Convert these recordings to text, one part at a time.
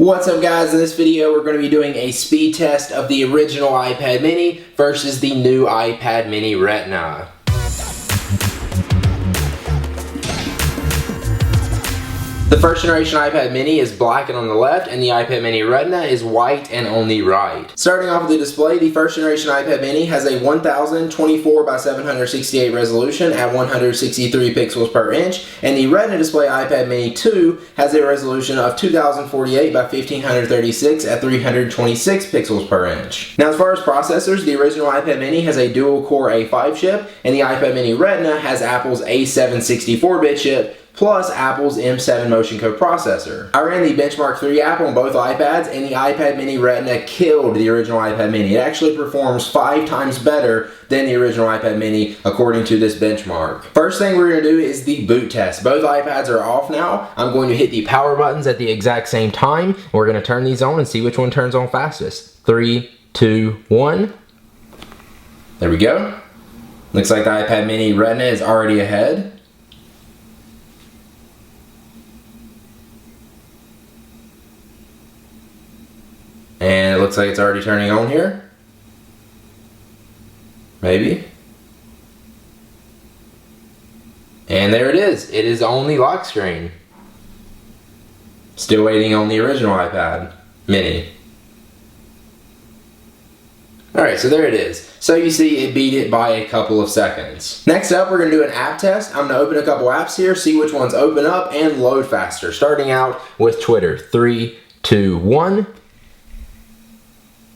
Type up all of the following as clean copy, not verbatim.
What's up guys, in this video we're going to be doing a speed test of the original iPad mini versus the new iPad mini Retina. The first generation iPad mini is black and on the left, and the iPad mini Retina is white and on the right. Starting off with the display, the first generation iPad mini has a 1024 by 768 resolution at 163 pixels per inch, and the Retina display iPad mini 2 has a resolution of 2048 by 1536 at 326 pixels per inch. Now as far as processors, the original iPad mini has a dual core A5 chip, and the iPad mini Retina has Apple's A7 64-bit chip, plus Apple's M7 motion code processor. I ran the Benchmark 3 app on both iPads, and the iPad mini Retina killed the original iPad mini. It actually performs 5 times better than the original iPad mini according to this benchmark. First thing we're going to do is the boot test. Both iPads are off now. I'm going to hit the power buttons at the exact same time. We're going to turn these on and see which one turns on fastest. 3, 2, 1. There we go. Looks like the iPad mini Retina is already ahead. And it looks like it's already turning on here. Maybe. And there it is. It is on the lock screen. Still waiting on the original iPad mini. Alright, so there it is. So you see it beat it by a couple of seconds. Next up, we're going to do an app test. I'm going to open a couple apps here, see which ones open up and load faster. Starting out with Twitter. 3, 2, 1.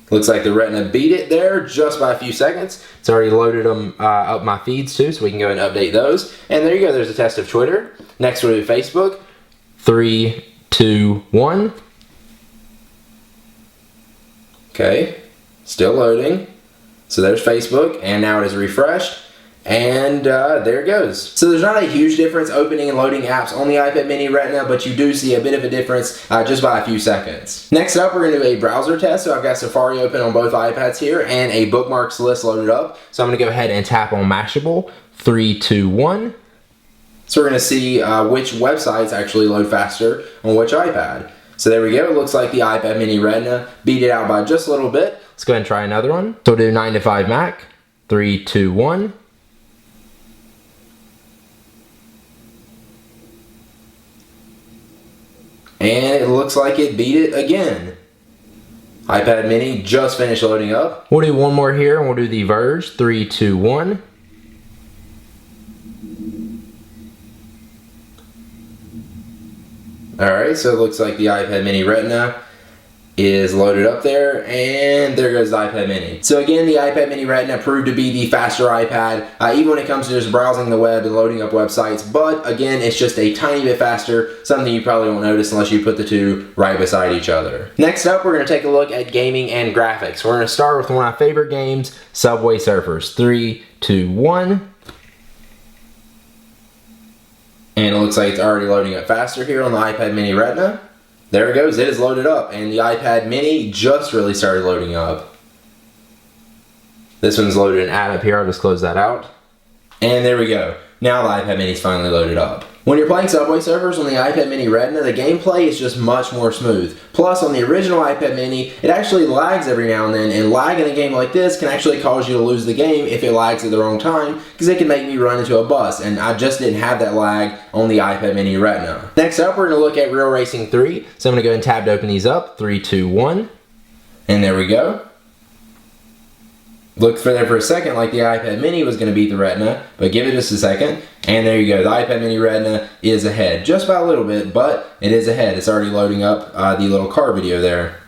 Looks like the Retina beat it there just by a few seconds. It's already loaded them up my feeds too, so we can go and update those. And there you go, there's a test of Twitter. Next we'll do Facebook. 3, 2, 1. Okay, still loading. So there's Facebook, and now it is refreshed. And there it goes. So there's not a huge difference opening and loading apps on the iPad mini Retina, but you do see a bit of a difference just by a few seconds. Next up, we're going to do a browser test. So I've got Safari open on both iPads here and a bookmarks list loaded up. So I'm going to go ahead and tap on Mashable. 3, 2, 1. So we're going to see which websites actually load faster on which iPad. So there we go. It looks like the iPad mini Retina beat it out by just a little bit. Let's go ahead and try another one. So we'll do 9 to 5 Mac. 3, 2, 1. And it looks like it beat it again. iPad mini just finished loading up. We'll do one more here, and we'll do the Verge. 3, 2, 1. Alright, so it looks like the iPad mini Retina is loaded up there, and there goes the iPad mini. So again, the iPad mini Retina proved to be the faster iPad, even when it comes to just browsing the web and loading up websites, but again, it's just a tiny bit faster, something you probably won't notice unless you put the two right beside each other. Next up, we're going to take a look at gaming and graphics. We're going to start with one of my favorite games, Subway Surfers. 3, 2, 1. And it looks like it's already loading up faster here on the iPad mini Retina. There it goes, it is loaded up, and the iPad mini just really started loading up. This one's loaded an ad up here, I'll just close that out. And there we go. Now the iPad mini is finally loaded up. When you're playing Subway Surfers on the iPad mini Retina, the gameplay is just much more smooth. Plus, on the original iPad mini, it actually lags every now and then, and lag in a game like this can actually cause you to lose the game if it lags at the wrong time, because it can make me run into a bus, and I just didn't have that lag on the iPad mini Retina. Next up, we're going to look at Real Racing 3, so I'm going to go ahead and tab to open these up. 3, 2, 1. And there we go. Looked for there for a second like the iPad mini was going to beat the Retina, but give it just a second, and there you go. The iPad mini Retina is ahead, just by a little bit, but it is ahead. It's already loading up the little car video there.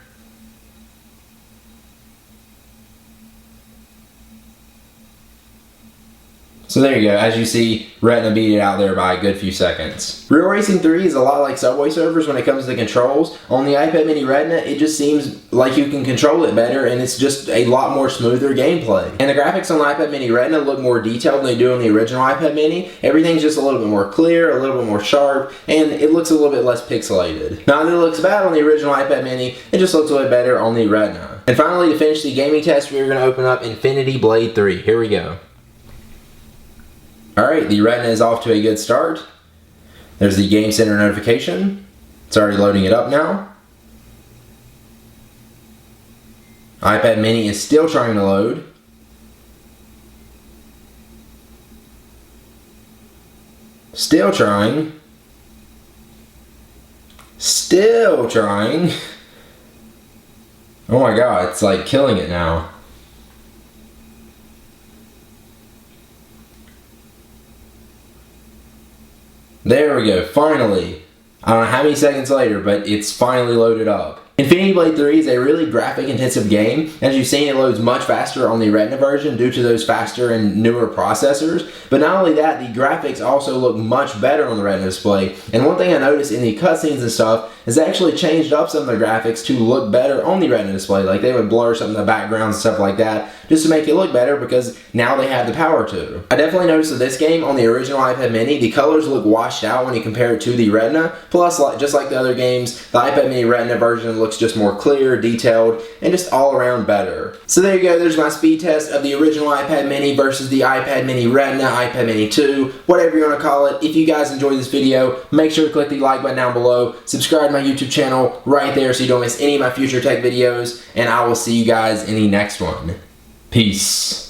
So there you go. As you see, Retina beat it out there by a good few seconds. Real Racing 3 is a lot like Subway Surfers when it comes to controls. On the iPad mini Retina, it just seems like you can control it better, and it's just a lot more smoother gameplay. And the graphics on the iPad mini Retina look more detailed than they do on the original iPad mini. Everything's just a little bit more clear, a little bit more sharp, and it looks a little bit less pixelated. Not that it looks bad on the original iPad mini, it just looks a little better on the Retina. And finally, to finish the gaming test, we're going to open up Infinity Blade 3. Here we go. Alright, the Retina is off to a good start. There's the Game Center notification. It's already loading it up now. iPad mini is still trying to load. Still trying. Still trying. Oh my god, it's like killing it now. There we go, finally. I don't know how many seconds later, but it's finally loaded up. Infinity Blade 3 is a really graphic intensive game. As you've seen, it loads much faster on the Retina version due to those faster and newer processors. But not only that, the graphics also look much better on the Retina display. And one thing I noticed in the cutscenes and stuff is they actually changed up some of the graphics to look better on the Retina display. Like they would blur some of the backgrounds and stuff like that just to make it look better because now they have the power to. I definitely noticed with this game on the original iPad mini, the colors look washed out when you compare it to the Retina. Plus, just like the other games, the iPad mini Retina version looks just more clear, detailed, and just all around better. So there you go, there's my speed test of the original iPad mini versus the iPad mini Retina, iPad mini 2, whatever you want to call it. If you guys enjoyed this video, make sure to click the like button down below, subscribe to my YouTube channel right there so you don't miss any of my future tech videos, and I will see you guys in the next one. Peace.